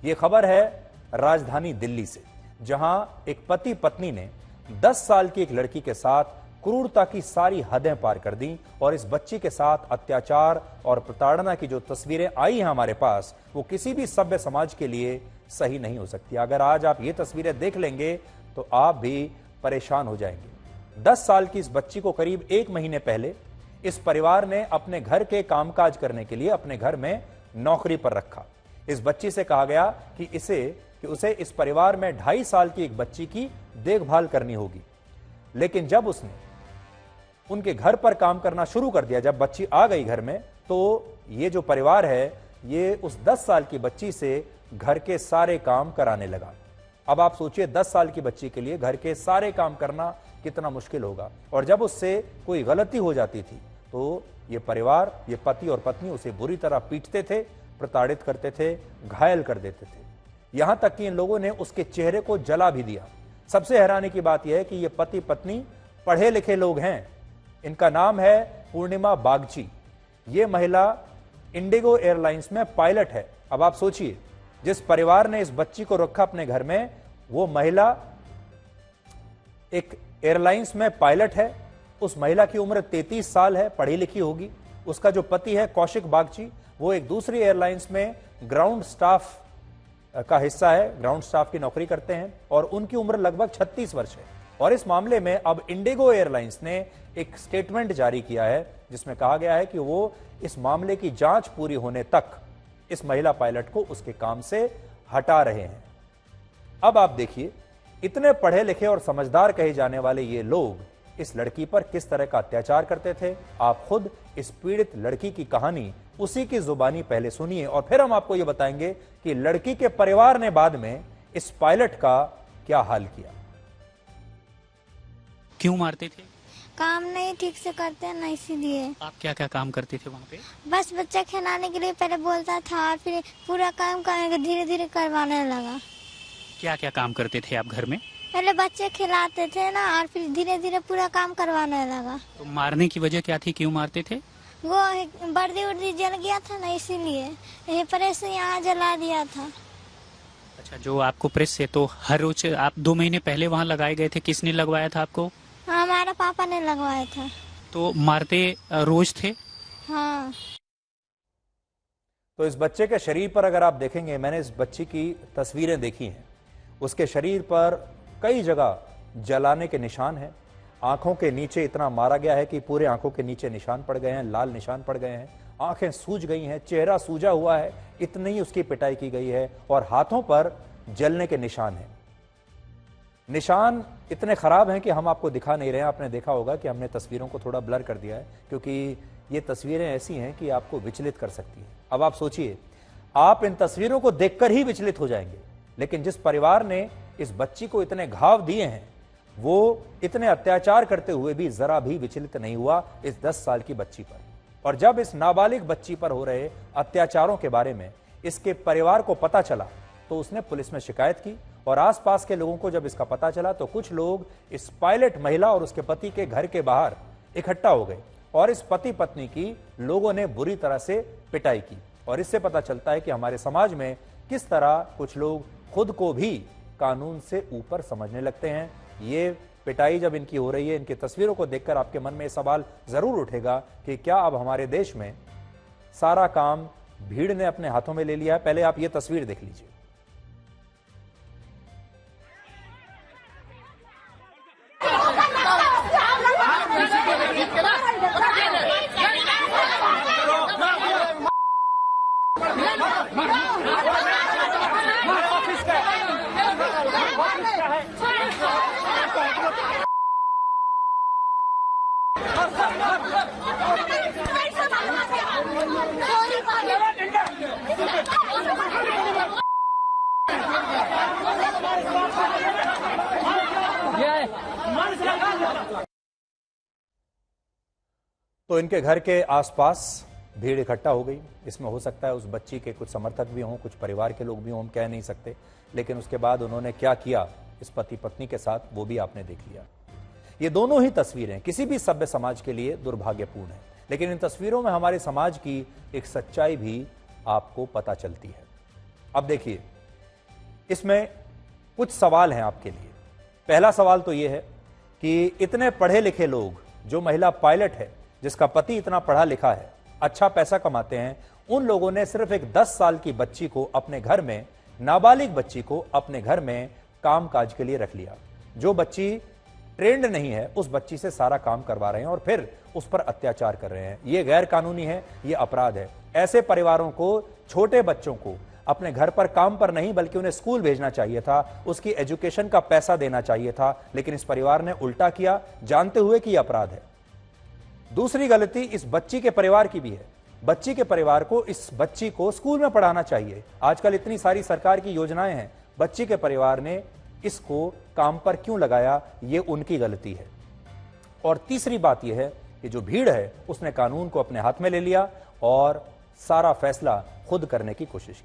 ये खबर है राजधानी दिल्ली से, जहां एक पति पत्नी ने 10 साल की एक लड़की के साथ क्रूरता की सारी हदें पार कर दी और इस बच्ची के साथ अत्याचार और प्रताड़ना की जो तस्वीरें आई हैं हमारे पास, वो किसी भी सभ्य समाज के लिए सही नहीं हो सकती। अगर आज आप ये तस्वीरें देख लेंगे तो आप भी परेशान हो जाएंगे। 10 साल की इस बच्ची को करीब 1 महीने पहले इस परिवार ने अपने घर के कामकाज करने के लिए अपने घर में नौकरी पर रखा। इस बच्ची से कहा गया कि उसे इस परिवार में 2.5 साल की एक बच्ची की देखभाल करनी होगी, लेकिन जब उसने उनके घर पर काम करना शुरू कर दिया, जब बच्ची आ गई घर में, तो ये जो परिवार है ये उस 10 साल की बच्ची से घर के सारे काम कराने लगा। अब आप सोचिए 10 साल की बच्ची के लिए घर के सारे काम करना कितना मुश्किल होगा। और जब उससे कोई गलती हो जाती थी तो ये परिवार, ये पति और पत्नी उसे बुरी तरह पीटते थे, प्रताड़ित करते थे, घायल कर देते थे, यहां तक कि इन लोगों ने उसके चेहरे को जला भी दिया। सबसे हैरानी की बात यह है कि ये पति पत्नी पढ़े लिखे लोग हैं। इनका नाम है पूर्णिमा बागची। ये महिला इंडिगो एयरलाइंस में पायलट है। अब आप सोचिए, जिस परिवार ने इस बच्ची को रखा अपने घर में, वो महिला एक एयरलाइंस में पायलट है। उस महिला की उम्र 33 साल है, पढ़ी लिखी होगी। उसका जो पति है कौशिक बागची, वो एक दूसरी एयरलाइंस में ग्राउंड स्टाफ का हिस्सा है, ग्राउंड स्टाफ की नौकरी करते हैं और उनकी उम्र लगभग 36 वर्ष है। और इस मामले में अब इंडिगो एयरलाइंस ने एक स्टेटमेंट जारी किया है जिसमें कहा गया है कि वो इस मामले की जांच पूरी होने तक इस महिला पायलट को उसके काम से हटा रहे हैं। अब आप देखिए, इतने पढ़े लिखे और समझदार कहे जाने वाले ये लोग इस लड़की पर किस तरह का अत्याचार करते थे। आप खुद इस पीड़ित लड़की की कहानी उसी की जुबानी पहले सुनिए और फिर हम आपको यह बताएंगे कि लड़की के परिवार ने बाद में इस पायलट का क्या हाल किया। क्यों मारते थे? काम नहीं ठीक से करते हैं ना, इसीलिए। आप क्या क्या काम करते थे वहाँ पे? बस बच्चा खिलाने के लिए पहले बोलता था और फिर पूरा काम करने धीरे धीरे करवाने लगा। क्या क्या काम करते थे आप घर में? पहले बच्चे खिलाते थे ना और फिर धीरे धीरे पूरा काम करवाने लगा। तो मारने की वजह क्या थी, क्यों मारते थे? वो वर्दी उर्दी जल गया था ना, इसीलिए यही प्रेस से यहाँ जला दिया था। अच्छा, जो आपको प्रेस से, तो हर रोज आप 2 महीने पहले वहाँ लगाए गए थे, किसने लगवाया था आपको? हमारा पापा ने लगवाया था। तो मारते रोज थे? हाँ। तो इस बच्चे के शरीर पर अगर आप देखेंगे, मैंने इस बच्ची की तस्वीरें देखी हैं, उसके शरीर पर कई जगह जलाने के निशान हैं। आंखों के नीचे इतना मारा गया है कि पूरे आंखों के नीचे निशान पड़ गए हैं, लाल निशान पड़ गए हैं, आंखें सूज गई हैं, चेहरा सूजा हुआ है, इतनी ही उसकी पिटाई की गई है और हाथों पर जलने के निशान हैं। निशान इतने खराब हैं कि हम आपको दिखा नहीं रहे हैं। आपने देखा होगा कि हमने तस्वीरों को थोड़ा ब्लर कर दिया है क्योंकि ये तस्वीरें ऐसी हैं कि आपको विचलित कर सकती हैं। अब आप सोचिए, आप इन तस्वीरों को देखकर ही विचलित हो जाएंगे, लेकिन जिस परिवार ने इस बच्ची को इतने घाव दिए हैं, वो इतने अत्याचार करते हुए भी जरा भी विचलित नहीं हुआ इस 10 साल की बच्ची पर। और जब इस नाबालिग बच्ची पर हो रहे अत्याचारों के बारे में इसके परिवार को पता चला तो उसने पुलिस में शिकायत की और आसपास के लोगों को जब इसका पता चला तो कुछ लोग इस पायलट महिला और उसके पति के घर के बाहर इकट्ठा हो गए और इस पति पत्नी की लोगों ने बुरी तरह से पिटाई की। और इससे पता चलता है कि हमारे समाज में किस तरह कुछ लोग खुद को भी कानून से ऊपर समझने लगते हैं। ये पिटाई जब इनकी हो रही है, इनकी तस्वीरों को देखकर आपके मन में सवाल जरूर उठेगा कि क्या अब हमारे देश में सारा काम भीड़ ने अपने हाथों में ले लिया है। पहले आप ये तस्वीर देख लीजिए। तो इनके घर के आसपास भीड़ इकट्ठा हो गई। इसमें हो सकता है उस बच्ची के कुछ समर्थक भी हों, कुछ परिवार के लोग भी हों, हम कह नहीं सकते। लेकिन उसके बाद उन्होंने क्या किया इस पति पत्नी के साथ, वो भी आपने देख लिया। ये दोनों ही तस्वीरें किसी भी सभ्य समाज के लिए दुर्भाग्यपूर्ण है, लेकिन इन तस्वीरों में हमारे समाज की एक सच्चाई भी आपको पता चलती है। अब देखिए, इसमें कुछ सवाल हैं आपके लिए। पहला सवाल तो यह है कि इतने पढ़े लिखे लोग, जो महिला पायलट है जिसका पति इतना पढ़ा लिखा है, अच्छा पैसा कमाते हैं, उन लोगों ने सिर्फ एक 10 साल की बच्ची को अपने घर में, नाबालिग बच्ची को अपने घर में काम काज के लिए रख लिया। जो बच्ची ट्रेंड नहीं है उस बच्ची से सारा काम करवा रहे हैं और फिर उस पर अत्याचार कर रहे हैं। यह गैर कानूनी है, यह अपराध है। ऐसे परिवारों को, छोटे बच्चों को अपने घर पर काम पर नहीं बल्कि उन्हें स्कूल भेजना चाहिए था, उसकी एजुकेशन का पैसा देना चाहिए था, लेकिन इस परिवार ने उल्टा किया, जानते हुए कि यह अपराध है। दूसरी गलती इस बच्ची के परिवार की भी है। बच्ची के परिवार को इस बच्ची को स्कूल में पढ़ाना चाहिए। आजकल इतनी सारी सरकार की योजनाएं हैं, बच्ची के परिवार ने इसको काम पर क्यों लगाया, ये उनकी गलती है। और तीसरी बात यह है कि जो भीड़ है उसने कानून को अपने हाथ में ले लिया और सारा फैसला खुद करने की कोशिश की।